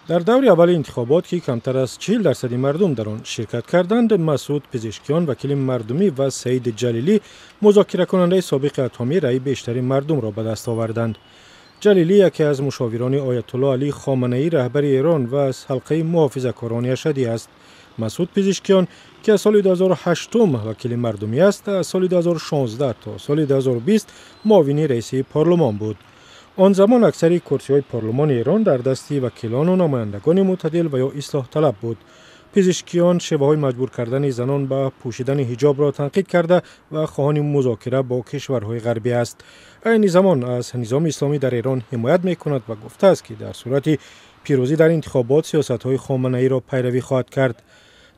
در دور اول انتخابات که کمتر از 40% مردم در آن شرکت کردند، مسعود پزشکیان وکیل مردمی و سعید جلیلی مذاکره کننده سابق اتمی رأی بیشتر مردم را به دست آوردند. جلیلی یکی از مشاوران آیت الله علی خامنه ای رهبر ایران و از حلقه محافظه‌کاران اشدی است. مسعود پزشکیان که از سال 2008 وکیل مردمی است، از سال 2016 تا سال 2020 معاون رئیس پارلمان بود. آن زمان اکثر کرسی‌های پارلمان ایران در دست وکیلان و نمایندگان معتدل و یا اصلاح طلب بود. پزشکیان شیوه‌های مجبور کردن زنان به پوشیدن حجاب را تنقید کرده و خواهان مذاکره با کشورهای غربی است. این زمان از نظام اسلامی در ایران حمایت می‌کند و گفته است که در صورت پیروزی در انتخابات سیاست‌های خامنه‌ای را پیروی خواهد کرد.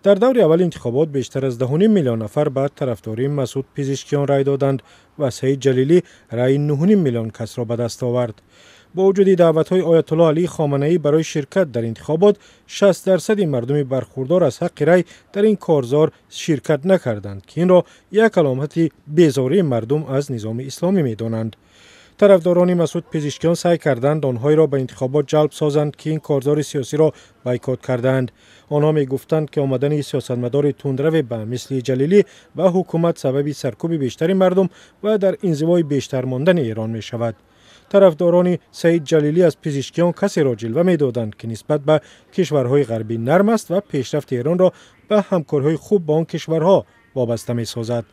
در دور اول انتخابات بیشتر از 10.5 میلیون نفر به طرفداری مسعود پزشکیان رای دادند و سعید جلیلی رای 9.5 میلیون کس را به دست آورد. با وجود دعوت‌های آیت الله علی خامنه ای برای شرکت در انتخابات، 60% مردم برخوردار از حق رای در این کارزار شرکت نکردند که این را یک علامت بیزاری مردم از نظام اسلامی می‌دانند. طرفداران مسعود پزشکیان سعی کردند آنهایی را به انتخابات جلب سازند که این کارزار سیاسی را بایکوت کردند. آنها می گفتند که آمدن سیاستمدار تندرو به مثل جلیلی و حکومت سبب سرکوب بیشتر مردم و در انزوای بیشتر ماندن ایران می شود. طرفداران سعید جلیلی از پزشکیان کسی را جلوه می دادند که نسبت به کشورهای غربی نرم است و پیشرفت ایران را به همکاری‌های خوب با آن کشورها وابسته می سازد.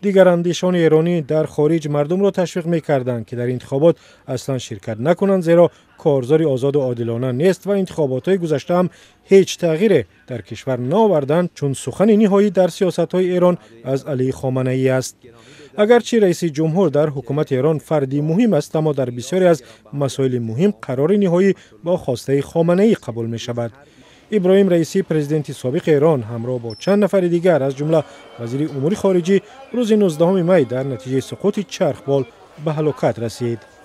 دیگر اندیشان ایرانی در خارج مردم را تشویق می کردند که در انتخابات اصلا شرکت نکنند، زیرا کارزار آزاد و عادلانه نیست و انتخابات گذشته هم هیچ تغییر در کشور نآوردند، چون سخن نهایی در سیاست های ایران از علی خامنه ای است. اگرچه رئیس جمهور در حکومت ایران فردی مهم است، اما در بسیاری از مسائل مهم قرار نهایی با خواسته خامنه ای قبول می شود. ابراهیم رئیسی پرزیدنت سابق ایران همراه با چند نفر دیگر از جمله وزیر امور خارجه روز 19 می در نتیجه سقوط چرخبال به هلاکت رسید.